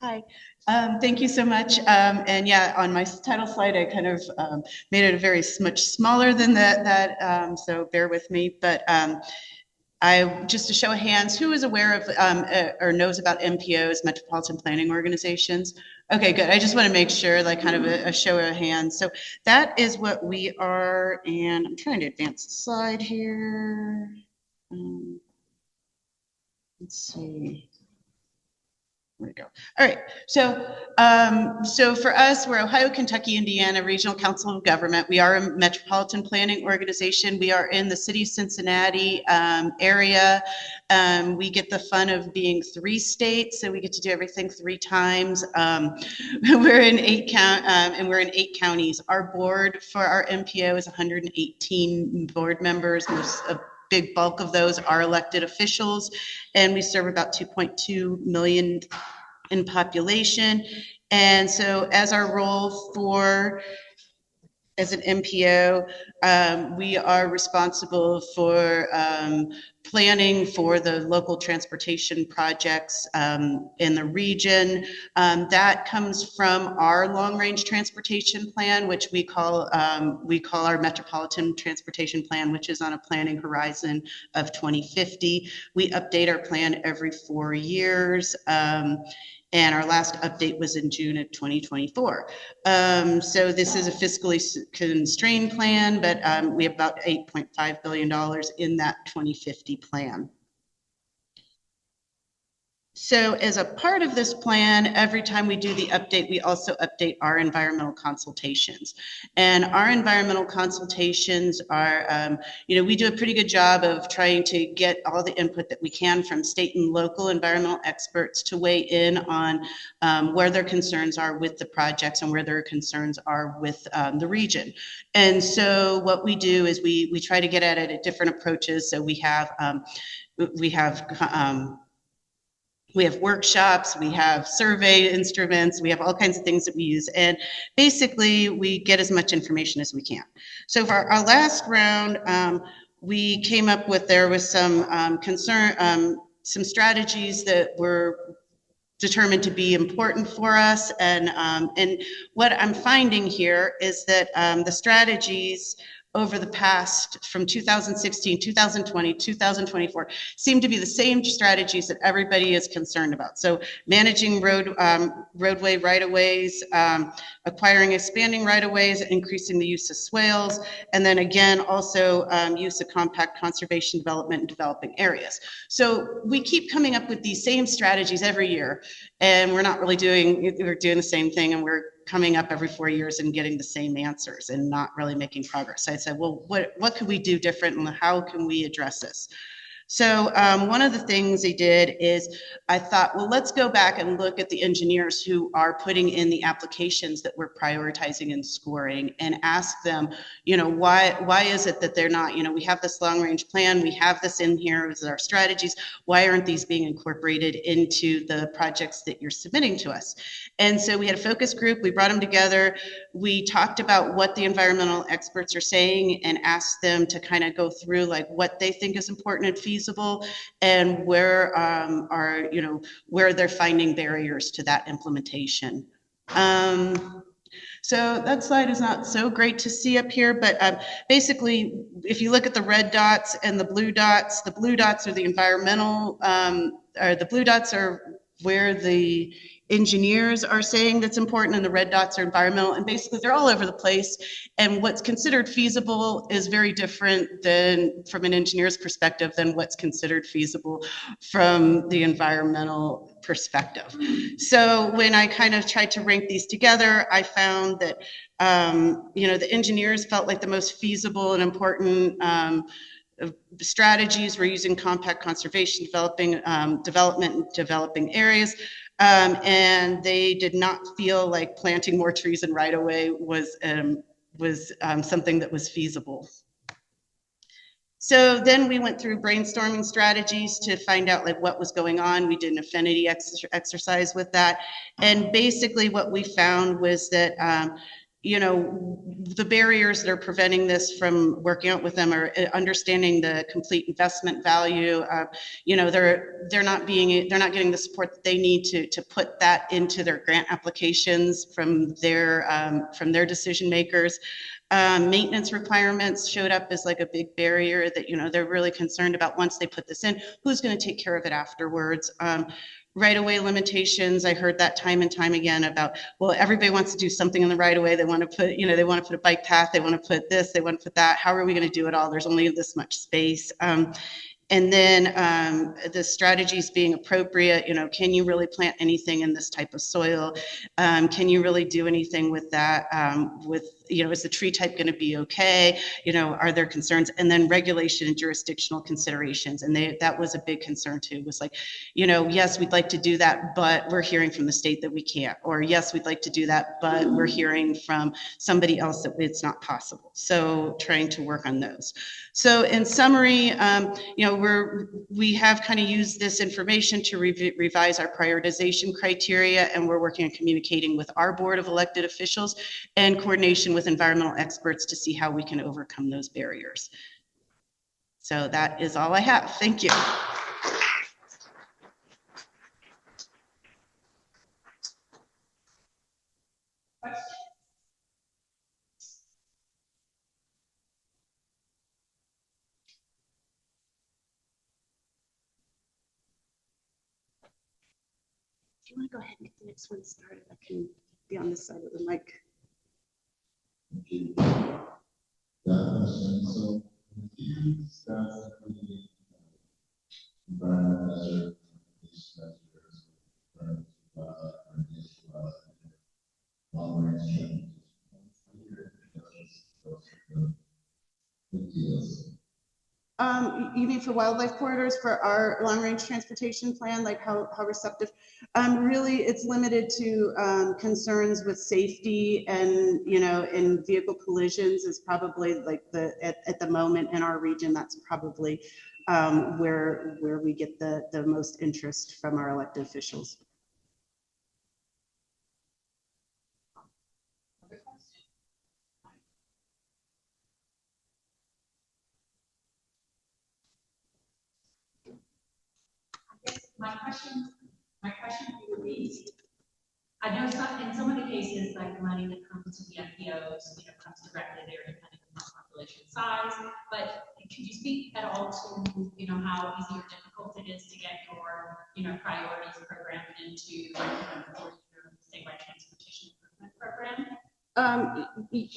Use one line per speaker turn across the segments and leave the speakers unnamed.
Hi, thank you so much. And yeah, on my title slide, I kind of made it much smaller than that, so bear with me. But just to show of hands, who is aware of or knows about MPOs, Metropolitan Planning Organizations? Okay, good. I just want to make sure, like kind of a show of hands. So that is what we are, and I'm trying to advance the slide here. Let's see. There we go. All right. So for us, we're Ohio, Kentucky, Indiana Regional Council of Government. We are a metropolitan planning organization. We are in the city of Cincinnati area. We get the fun of being 3 states, so we get to do everything 3 times. We're in 8 and we're in 8 counties. Our board for our MPO is 118 board members. A big bulk of those are elected officials, and we serve about 2.2 million in population. And so as our role as an MPO, we are responsible for planning for the local transportation projects in the region. That comes from our long-range transportation plan, which we call our Metropolitan Transportation Plan, which is on a planning horizon of 2050. We update our plan every 4 years. And our last update was in June of 2024. So this is a fiscally constrained plan, but we have about $8.5 billion in that 2050 plan. So as a part of this plan, every time we do the update, we also update our environmental consultations. And our environmental consultations are, we do a pretty good job of trying to get all the input that we can from state and local environmental experts to weigh in on where their concerns are with the projects and where their concerns are with the region. And so what we do is we try to get at it at different approaches. So we have workshops, we have survey instruments, we have all kinds of things that we use. And basically, we get as much information as we can. So for our last round, we came up with, there was some some strategies that were determined to be important for us. And what I'm finding here is that the strategies over the past, from 2016, 2020, 2024, seem to be the same strategies that everybody is concerned about. So managing roadway right-of-ways, acquiring expanding right-of-ways, increasing the use of swales, and then again, also use of compact conservation development in developing areas. So we keep coming up with these same strategies every year, and we're doing the same thing, and we're coming up every 4 years and getting the same answers and not really making progress. So I said, well, what could we do different, and how can we address this? So one of the things they did is I thought, well, let's go back and look at the engineers who are putting in the applications that we're prioritizing and scoring, and ask them, why is it that they're not, we have this long range plan, we have this in here as our strategies, why aren't these being incorporated into the projects that you're submitting to us? And so we had a focus group, we brought them together, we talked about what the environmental experts are saying and asked them to kind of go through like what they think is important and feasible, and where where they're finding barriers to that implementation. So that slide is not so great to see up here, but basically, if you look at the red dots and the blue dots are the environmental, or the blue dots are where the engineers are saying that's important, and the red dots are environmental, and basically they're all over the place. And what's considered feasible is very different than, from an engineer's perspective, than what's considered feasible from the environmental perspective. So when I kind of tried to rank these together, I found that the engineers felt like the most feasible and important strategies were using compact conservation, development in developing areas. And they did not feel like planting more trees in right-of-way was something that was feasible. So then we went through brainstorming strategies to find out like what was going on. We did an affinity exercise with that. And basically what we found was that you know, the barriers that are preventing this from working out with them are understanding the complete investment value. You know, they're not getting the support that they need to put that into their grant applications from their decision makers. Maintenance requirements showed up as like a big barrier that, you know, they're really concerned about once they put this in, who's going to take care of it afterwards. Right-of-way limitations, I heard that time and time again about, well, everybody wants to do something in the right-of-way. They want to put, you know, they want to put a bike path, they want to put this, they want to put that. How are we going to do it all? There's only this much space. And then the strategies being appropriate, you know, can you really plant anything in this type of soil? Can you really do anything with that? You know, is the tree type going to be okay? You know, are there concerns? And then regulation and jurisdictional considerations. And that was a big concern too, was like, you know, yes, we'd like to do that, but we're hearing from the state that we can't. Or yes, we'd like to do that, but we're hearing from somebody else that it's not possible. So trying to work on those. So in summary, you know, we have kind of used this information to revise our prioritization criteria, and we're working on communicating with our board of elected officials and coordination with environmental experts to see how we can overcome those barriers. So that is all I have. Thank you. If you want to go ahead and get the next one started, I can be on this side of the mic.
So, you discuss the environmental
You mean for wildlife corridors for our long-range transportation plan, like how receptive? Really, it's limited to concerns with safety and, you know, in vehicle collisions is probably like at the moment in our region, that's probably where we get the most interest from our elected officials.
My question for you is, I know in some of the cases, like the money that comes to the MPOs, you know, comes directly there depending on population size, but could you speak at all to, you know, how easy or difficult it is to get your, you know, priorities program into like, your statewide transportation improvement program?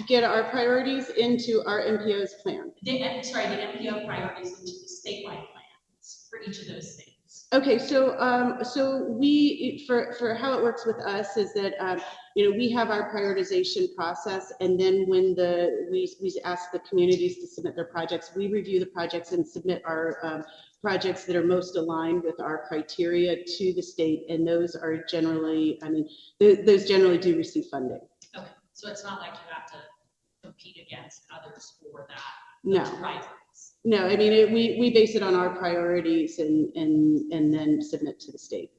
Get our priorities into our MPO's plan.
The MPO priorities into the statewide plans for each of those things.
Okay, so we for how it works with us is that you know, we have our prioritization process, and then when we ask the communities to submit their projects, we review the projects and submit our projects that are most aligned with our criteria to the state, and those are generally, I mean, those generally do receive funding.
Okay, so it's not like you have to compete against others for that.
No. No, I mean, we base it on our priorities and then submit to the state.